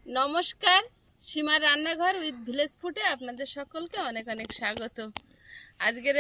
নমস্কার, সীমার রান্নাঘর উইথ ভিলেজ ফুডে আপনাদের সকলকে অনেক অনেক স্বাগত। আজকের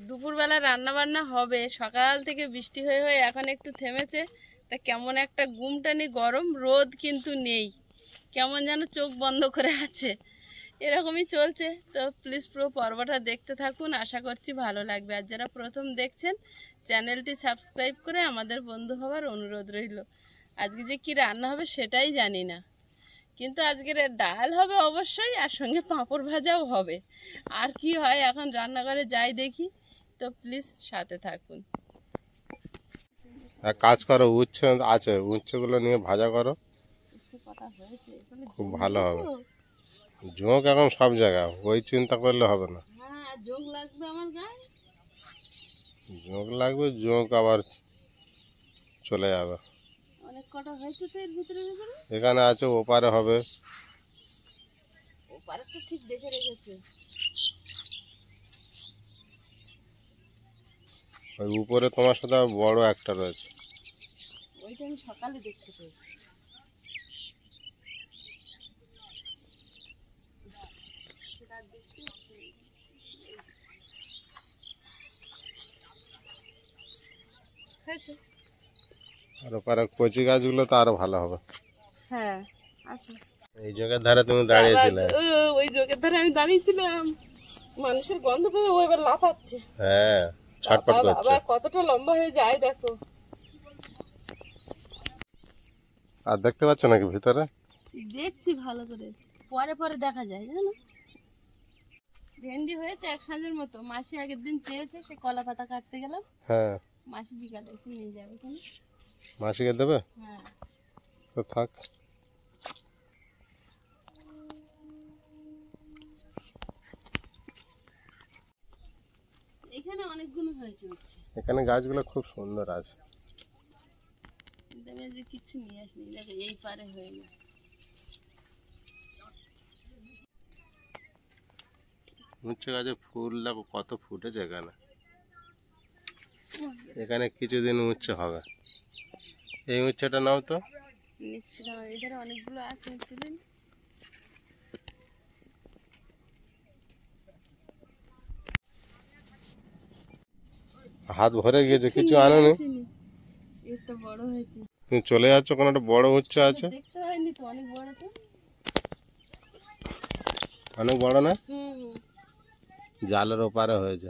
দুপুরবেলা রান্না বান্না হবে। সকাল থেকে বৃষ্টি হয়ে হয়ে এখন একটু থেমেছে, তা কেমন একটা গুমটানি গরম, রোদ কিন্তু নেই, কেমন যেন চোখ বন্ধ করে আছে, এরকমই চলছে। তো প্লিজ পুরো পর্বটা দেখতে থাকুন, আশা করছি ভালো লাগবে। আর যারা প্রথম দেখছেন চ্যানেলটি সাবস্ক্রাইব করে আমাদের বন্ধু হওয়ার অনুরোধ রইল। আজকে যে কি রান্না হবে সেটাই জানি না, কিন্তু আজকের ডাল হবে অবশ্যই, আর সঙ্গে পাঁপড় ভাজাও হবে। আর কি হয় এখন রান্নাঘরে যাই দেখি, তো প্লিজ সাথে থাকুন। এক কাজ করো, উচ্ছে আছে, উচ্ছেগুলো নিয়ে ভাজা করো, খুব ভালো হবে। ঝোঁক এখন সব জায়গায়, ওই চিন্তা করলে হবে না। হ্যাঁ, ঝোঁক লাগবে আমার গায়ে, ঝোঁক লাগবে, ঝোঁক আবার চলে যাবে। অনেক কটা হয়েছে তো এর ভিতরে ভিতরে। এখানে আছে, ওপারে হবে। ওপারে তো ঠিক দেখে রেখেছে, ওই উপরে তোমার সাথে আর বড় একটা রয়েছে, ওইটা আমি সকালে দেখতে পেয়েছি। হয়েছে। আর ওপারে কচি গাছগুলো তো আরো ভালো হবে। হ্যাঁ, আসো। এই জায়গার ধারে তুমি দাঁড়িয়েছিলে। ওই জোকের ধারে আমি দাঁড়িয়েছিলাম, মানুষের গন্ধ পেয়ে ও এবার লাফাচ্ছে। হ্যাঁ, ছটফট করছে। বাবা কতটা লম্বা হয়ে যায় দেখো। আর দেখতে পাচ্ছ নাকি ভিতরে? দেখছি ভালো করে, পরে পরে দেখা যায় জানো। ভেন্ডি হয়েছে এক সাঁজের মতো। মাসি আগের দিন চেয়েছে, সে কলা পাতা কাটতে গেলাম। হ্যাঁ, মাসি বিকালে এসে নিয়ে যাবে। কেন? মাসিকে দেবে? হ্যাঁ, তো থাক। এখানে অনেকগুলো হয়েছে উচ্ছে। এখানে গাছগুলো খুব সুন্দর আছে। আমি যে কিছু নিয়ে আসিনি, দেখো এই পারে হয়ে গেছে। উচ্ছে গাছে ফুল দেখো কত ফুটেছে এখানে। এখানে কিছুদিন উচ্ছে হবে। এই উচ্ছেটা নাও তো। নিচ্ছি না, এধারে অনেকগুলো আছে, তুলে নি। হাত ভরে গিয়েছে, কিছু আনোনি? একটা বড় হয়েছে। তুমি চলে যাচ্ছ, কোনো একটা বড় উচ্ছে আছে। দেখতে হয়নি তো, অনেক বড় তো। অনেক বড় না? হুম, জালের ওপারে হয়েছে।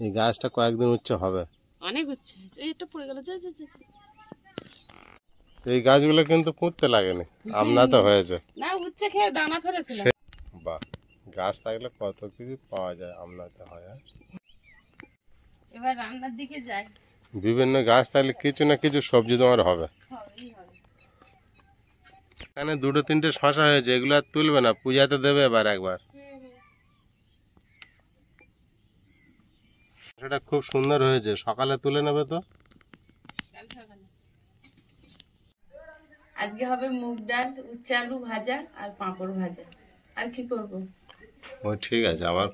এই গাছটা কয়েকদিন উচ্ছে হবে। অনেক উচ্ছে হয়েছে। এই একটা পড়ে গেল, যা যা যা। এই গাছগুলো কিন্তু পুঁততে লাগেনি, আমনাতে হয়েছে। না, উচ্ছে খেয়ে দানা ফেলেছিলাম। বাহ, গাছ থাকলে কত কিছু পাওয়া যায়, আমনাতে হয়। এবার রান্নার দিকে যাই। বিভিন্ন গাছ থাকলে কিছু না কিছু সবজি তোমার হবে। এখানে দুটো তিনটে শশা হয়েছে, এগুলো আর তুলবে না, পূজাতে দেবে এবার একবার। সেটা খুব সুন্দর হয়েছে, সকালে তুলে নেবে তো। আজকে হবে মুগ ডাল, উচ্ছে আলু ভাজা আর পাঁপড় ভাজা। আর কি করব? ও ঠিক আছে, আবার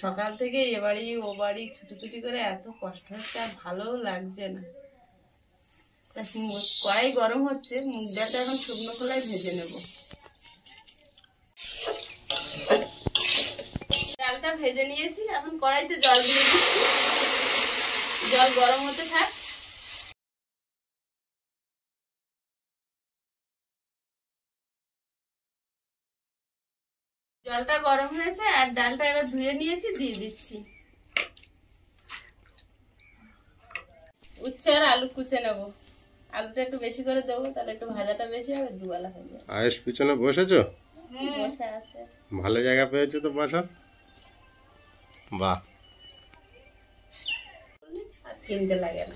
সকাল থেকে এ বাড়ি ও বাড়ি ছুটি করে এত কষ্ট হচ্ছে, আর ভালো লাগছে না। কড়াই গরম হচ্ছে, মুগ ডালটা এখন শুকনো খোলায় ভেজে নেব। ডালটা ভেজে নিয়েছি, এখন কড়াইতে জল দিয়ে দিচ্ছি। জল গরম হতে থাক। জলটা গরম হয়েছে, আর ডালটা এবার ধুয়ে নিয়েছি, দিয়ে দিচ্ছি। উচ্ছে আর আলু কুচে নেব। আলুটা একটু বেশি করে দেবো, তাহলে একটু ভাজাটা বেশি হবে, দুবেলা হয়ে যাবে। আয়েশ পিছনে বসেছো? বসে আছে। ভালো জায়গা পেয়েছো তো বসার। বাহ, আর কিনতে লাগে না।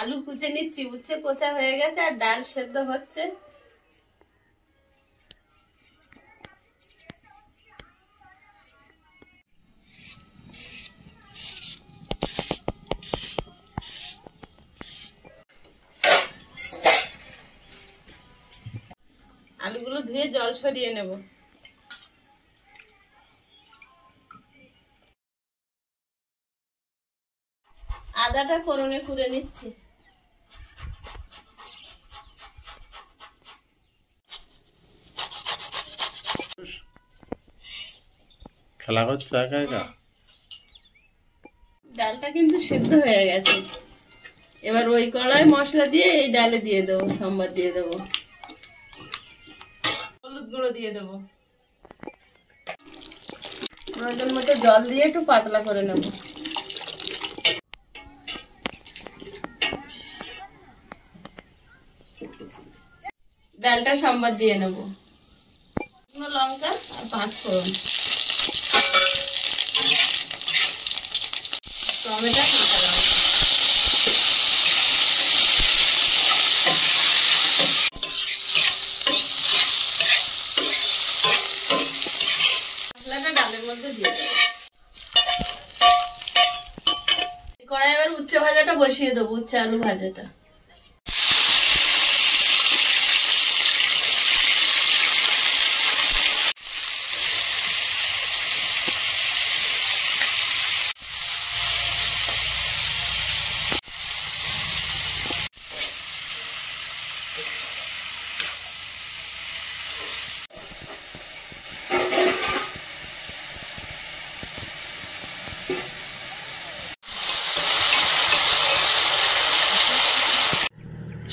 আলু কুচে নিচ্ছি, উচ্ছে কোচা হয়ে গেছে, আর ডাল সেদ্ধ হচ্ছে। আলুগুলো ধুয়ে জল সরিয়ে নেব। আদাটা করনে করে নিচ্ছি। খেলা করছে একা একা। ডালটা কিন্তু সিদ্ধ হয়ে গেছে, এবার ওই কড়াই মশলা দিয়ে এই ডালে দিয়ে দেবো, সম্বার দিয়ে দেবো, হলুদ গুঁড়ো দিয়ে দেবো, প্রয়োজন মতো জল দিয়ে একটু পাতলা করে নেব। ডালটা সম্বার দিয়ে নেব, শুকনো লঙ্কা আর 5 ফোড়ন, টমেটো, কাঁচা লঙ্কা। মশলাটা ডালের মধ্যে দিয়ে দেবো। কড়াই এবার উচ্ছে ভাজাটা বসিয়ে দেবো, উচ্ছে আলু ভাজাটা।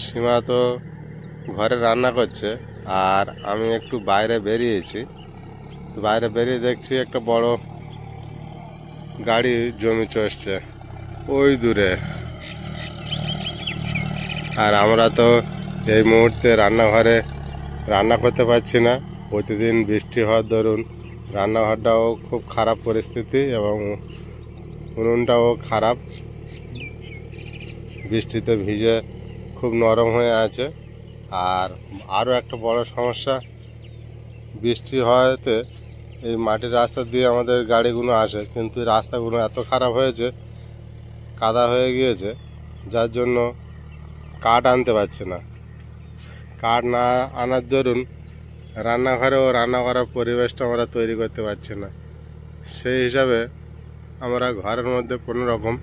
সীমা তো ঘরে রান্না করছে, আর আমি একটু বাইরে বেরিয়েছি। তো বাইরে বেরিয়ে দেখছি একটা বড় গাড়ি জমি চষছে ওই দূরে। আর আমরা তো এই মুহূর্তে রান্নাঘরে রান্না করতে পারছি না। প্রতিদিন বৃষ্টি হওয়ার দরুন রান্নাঘরটাও খুব খারাপ পরিস্থিতি এবং উনুনটাও খারাপ, বৃষ্টিতে ভিজে খুব নরম হয়ে আছে। আর আরও একটা বড় সমস্যা, বৃষ্টি হওয়াতে এই মাটির রাস্তা দিয়ে আমাদের গাড়িগুলো আসে, কিন্তু রাস্তাগুলো এত খারাপ হয়েছে, কাদা হয়ে গিয়েছে, যার জন্য কাঠ আনতে পারছে না। কাঠ না আনার দরুন রান্নাঘরেও রান্না করার পরিবেশটা আমরা তৈরি করতে পারছি না। সেই হিসাবে আমরা ঘরের মধ্যে কোনো রকম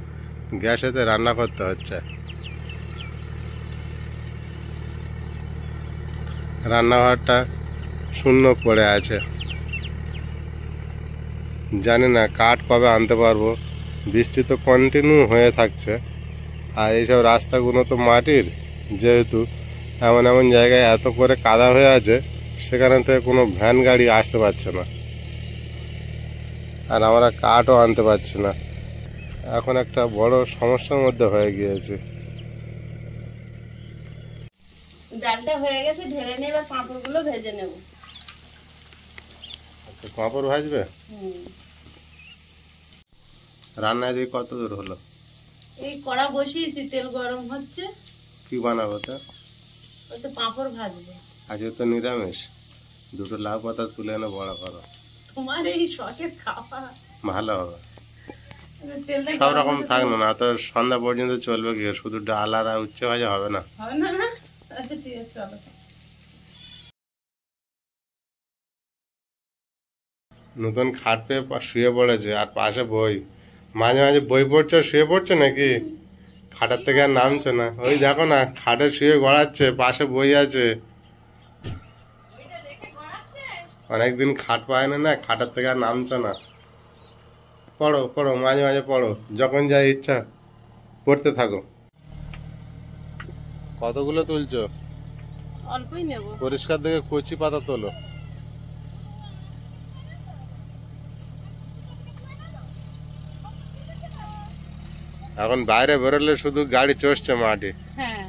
গ্যাসেতে রান্না করতে হচ্ছে। রান্নাঘরটা শূন্য পড়ে আছে, জানি না কাঠ কবে আনতে পারবো। বৃষ্টি তো কন্টিনিউ হয়ে থাকছে, আর এইসব রাস্তাগুলো তো মাটির, যেহেতু এমন এমন জায়গায় এত করে কাদা হয়ে আছে, সেখানে থেকে কোনো ভ্যান গাড়ি আসতে পারছে না, আর আমরা কাঠও আনতে পারছি না। এখন একটা বড় সমস্যার মধ্যে হয়ে গিয়েছে। ডালটা হয়ে গেছে, ঢেলে নিয়ে এবার পাঁপড়গুলো ভেজে নেব। আচ্ছা, পাঁপড় ভাজবে? রান্না দিয়ে কত দূর হলো? এই কড়া বসিয়েছি, তেল গরম হচ্ছে। কি বানাবো তা? ওতে পাঁপড় ভাজবো। আজকে তো নিরামিষ, দুটো লাউ পাতা তুলে এনে বড় করো। তোমার এই শখের খাওয়া ভালো হবে। তেলটা সব রকম থাকবে না তো, সন্ধ্যা পর্যন্ত চলবে কি? শুধু ডাল আর উচ্ছে ভাজা হবে না? হবে না না? আচ্ছা ঠিক আছে, চলো। নতুন খাট পেয়ে শুয়ে পড়েছে, আর পাশে বই। মাঝে মাঝে বই পড়ছে, শুয়ে পড়ছে নাকি? খাটের থেকে আর নামছে না। ওই দেখো না, খাটে শুয়ে গড়াচ্ছে, পাশে বই আছে। অনেকদিন খাট পায় না, খাটের থেকে আর নামছে না। পড়ো পড়ো, মাঝে মাঝে পড়ো, যখন যা ইচ্ছা পড়তে থাকো। কতগুলো তুলছো? অল্পই নেব। পরিষ্কার দেখে কচি পাতা তোলো। এখন বাইরে বেরোলে শুধু গাড়ি চষছে মাটি। হ্যাঁ,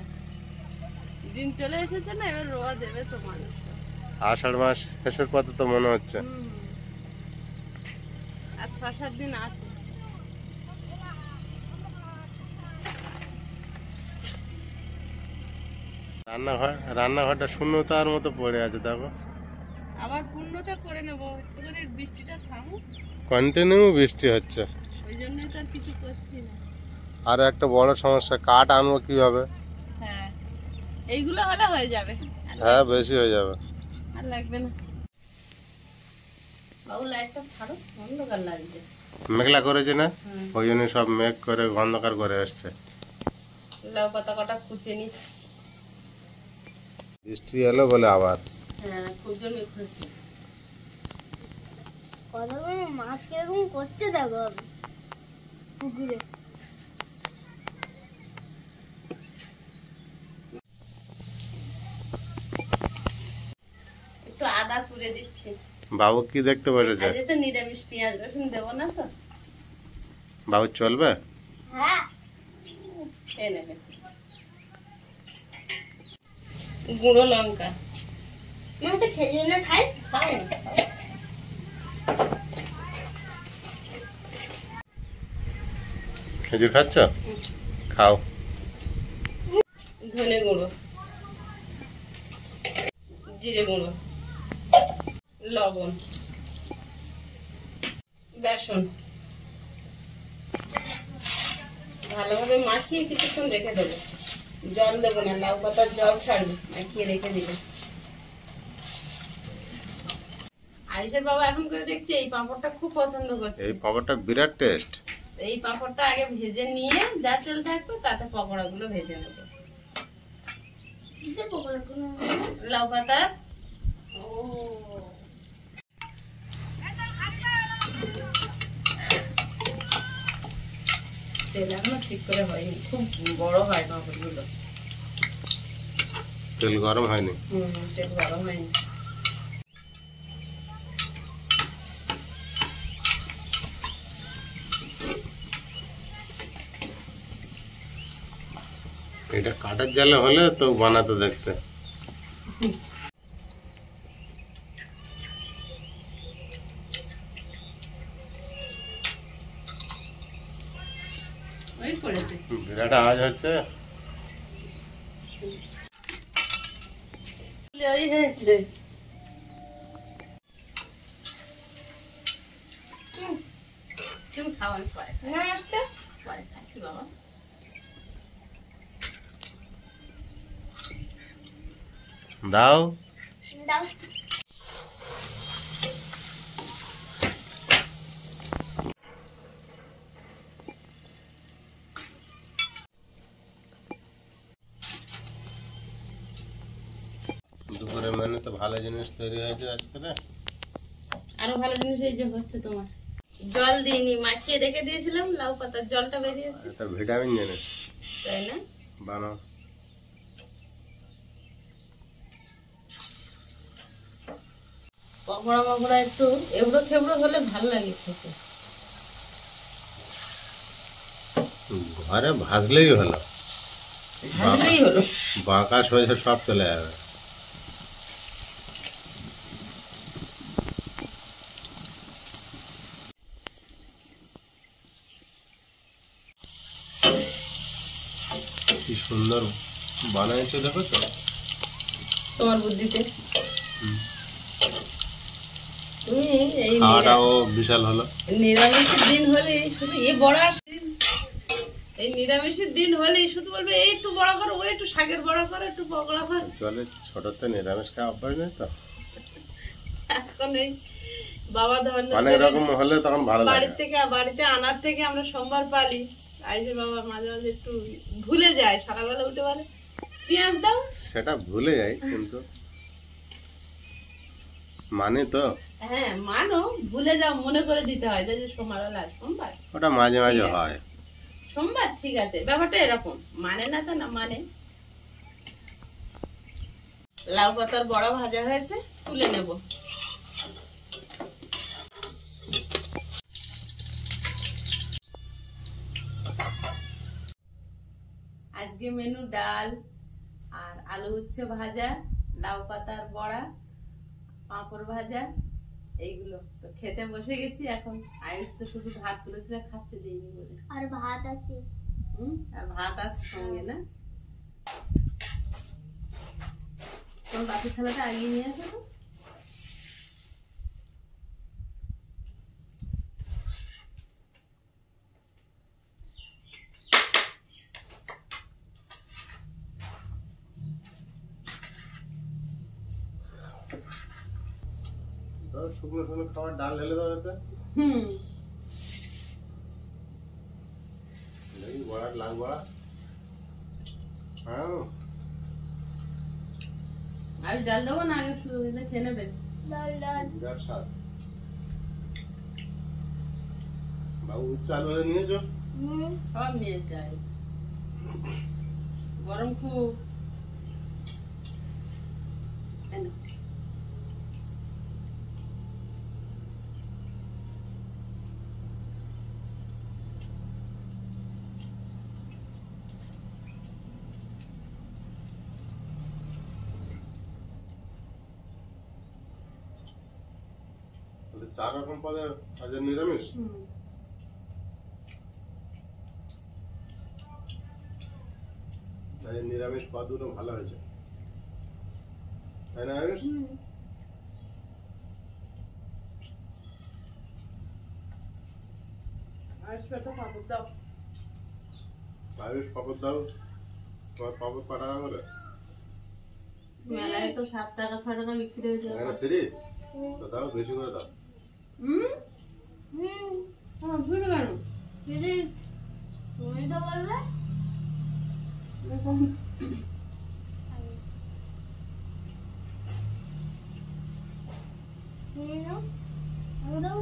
দিন চলে এসেছে না, এবার রোয়া দেবে তো মানুষ। আষাঢ় মাস শেষের কথা তো মনে হচ্ছে। আর 6-7 দিন আছে। রান্নাঘরটা শূন্যতার মতো পড়ে আছে, দেখো। আবার পূর্ণতা করে নেব, একটুখানি বৃষ্টিটা থামুক। কন্টিনিউ বৃষ্টি হচ্ছে, ওই জন্যই তো আর কিছু করছি না। আর একটা বড় সমস্যা, কাঠ আনবো কিভাবে? হ্যাঁ, এইগুলো হলে হয়ে যাবে। হ্যাঁ, বেশি হয়ে যাবে, আর লাগবে না। বাবু লাইটটা ছাড়ো, অন্ধকার লাগছে। মেঘলা করেছে না, হুম। ওই জন্য সব মেঘ করে অন্ধকার করে এসছে। লাউ পাতা কটা কুচে নিচ্ছি। বৃষ্টি এলো বলে আবার হ্যাঁ, খুব জোর মেঘ হচ্ছে। কতগুলো মাছ কিরকম করছে দেখো পুকুরে। একটু আদা কুড়ে দিচ্ছি। বাবু কি দেখতে বসেছে? আজকে তো নিরামিষ, পেঁয়াজ রসুন দেবো না তো। বাবু চলবে? হ্যাঁ, এই নেবে গুঁড়ো লঙ্কা। আমি একটা খেজুর না খাই। খাও না। খেজুর খাচ্ছ? খাও। ধনে গুঁড়ো, জিরে গুঁড়ো, লবণ, বেসন ভালোভাবে মাখিয়ে কিছুক্ষণ রেখে দেবো। জল দেবো না, লাউ পাতার জল ছাড়বে, মাখিয়ে রেখে দিলে। আয়ুষের বাবা এখন করে দেখছি এই পাঁপড়টা খুব পছন্দ করছে। এই পাপড়টা বিরাট টেস্ট। এই পাঁপড়টা আগে ভেজে নিয়ে যা তেল থাকবে তাতে পকোড়া গুলো ভেজে নেবো। কিসের পকোড়া কোনো? লাউ পাতার। ও, তেল এখনো ঠিক করে হয়নি, খুব বড় হয় পাঁপড় গুলো। তেল গরম হয়নি। তেল গরম হয়নি। এটা কাঠের জালে হলে তো বানাতে দেখতে। ওই পড়েছে। বিরাট আওয়াজ হচ্ছে। ওই হয়েছে। তুমি খাওয়ান পরে, না একটা পরে খাচ্ছি বাবা। দাও। দাও। দুপুরে মেনু তো ভালো জিনিস তৈরি হয়েছে আজকে। আরো ভালো জিনিস এই যে হচ্ছে তোমার, জল দিইনি, মাখিয়ে রেখে দিয়েছিলাম, লাউ পাতার জলটা বেরিয়েছে। এটা ভিটামিন জিনিস, তাই না? বানাও। পকোড়া মকোড়া একটু এবড়ো খেবড়ো হলে ভালো লাগে খেতে। ঘরে ভাজলেই হলো, ভাজলেই হলো। বাঁকা সোজা সব চলে যাবে। কি সুন্দর বানাইছো দেখো তো। তোমার বুদ্ধিতে। হুম। তুমি এই খাওয়াটাও বিশাল হলো। নিরামিষের দিন হলে শুধু এই বড়া, এই নিরামিষের দিন হলে শুধু বলবে এই একটু বড়া করো, ওই একটু শাকের বড়া করো, একটু পকোড়া করো। চলে ছোটতে নিরামিষ খাওয়া অভ্যাস নেই তো। এখন এই বাবা অনেক রকম হলে তখন ভালো লাগে। বাড়িতে আনার থেকে আমরা সোমবার পালি। আইসে বাবা মাঝে মাঝে একটু ভুলে যায়, সকালবেলা উঠে বলে পেঁয়াজ দাও। সেটা ভুলে যাই কিন্তু মানে তো। হ্যাঁ মানো, ভুলে যাও, মনে করে দিতে হয় যে সোমবারবেলা সোমবার, ওটা মাঝে মাঝে ঠিক আছে। হয়। সোমবার ঠিক আছে, ব্যাপারটা এরকম, মানে না তো না মানে। লাউ পাতার বড়া ভাজা হয়েছে, তুলে নেব। আজকে মেনু ডাল আর আলু উচ্ছে ভাজা, লাউ পাতার বড়া, পাঁপড় ভাজা, এইগুলো তো খেতে বসে গেছি। এখন আয়ুষ তো শুধু ভাত তুলে তুলে খাচ্ছে দিইনি বলে। আর ভাত আছে। আর ভাত আছে সঙ্গে না। তোমার বাকি থালাটা আগিয়ে নিয়ে আসো তো। তো শুকনো শুকনো খাবার ডাল ঢেলে দাও এতে। হুম দেখি বড়া লাল বড়া। হ্যাঁ আর ডাল দেবো না, আগে শুধু খেয়ে নেবে। ডাল ডাল বিরাট স্বাদ। বাবু চালু হয়ে নিয়েছো? সব নিয়ে চাই, গরম খুব। এই নাও। তাহলে 4 রকম পদে আজ নিরামিষ। আজ নিরামিষ পদ দুটো ভালো হয়েছে, তাই না আয়ুষ? আর একটা পাপড় দাও। আয়ুষ পাপড় দাও। তোমার পাপড় পাঠানো করে মেলায় তো 7 টাকা 6 টাকা বিক্রি হয়ে যায়। এখানে ফ্রি তো দাও, বেশি করে দাও। ভুলে গেল। দিদি তুমি তো বললে দেখুন তুমি নাও, আমি দাও,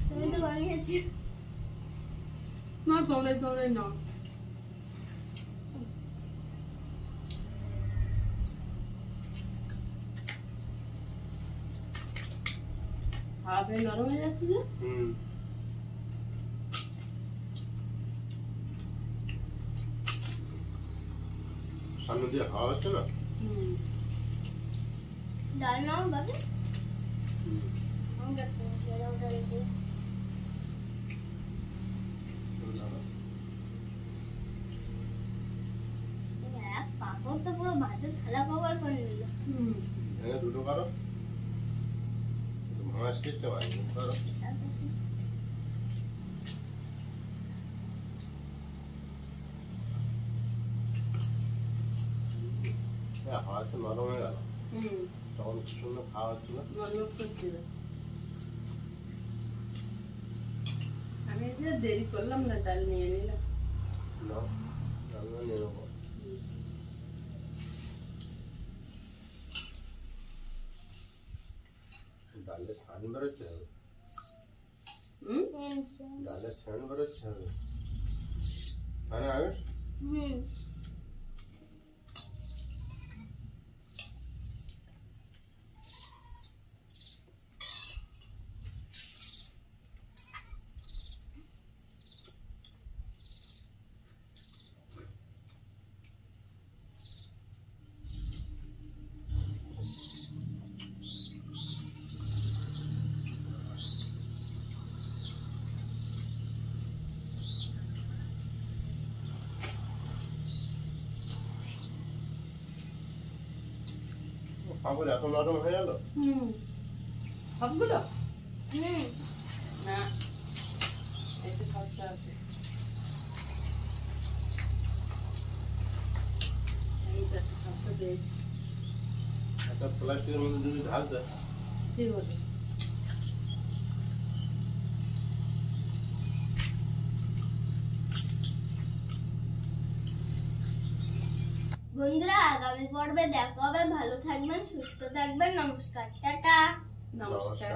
তুমি তো বানিয়েছি। না তোলে না। হাফে নরম হয়ে যাচ্ছে যে। সামনে দিয়ে হাওয়া হচ্ছে না। ডাল নাও বাবু, আমি দেখো ডাল ডাল দিয়ে পাপড় তো পুরো ভাতের থালা কভার করে নিল। ভেঙে দুটো করো, ভাঙার সিস্টেম আছে করো। হাওয়া তো নরম হয়ে গেল, তখন কি সুন্দর খাওয়া হচ্ছিল। আমি যে দেরি করলাম না, ডাল নিয়ে নিলাম। না আমরা নিয়ে নেবো। ডালের স্নান বেরোচ্ছে হবে, ডালের স্নান বেরোচ্ছে হবে, তাই না আয়ুষ? পাপড় এত নরম হয়ে গেল। সবগুলো না, একটু খরচা আছে। এইটা সবটা পেয়েছি। একটা প্লাস্টিকের মধ্যে যদি ঢাল দেয় ঠিক আছে। বন্ধুরা আগামী পর্বে দেখা হবে। ভালো থাকবেন, সুস্থ থাকবেন। নমস্কার, টাটা। নমস্কার।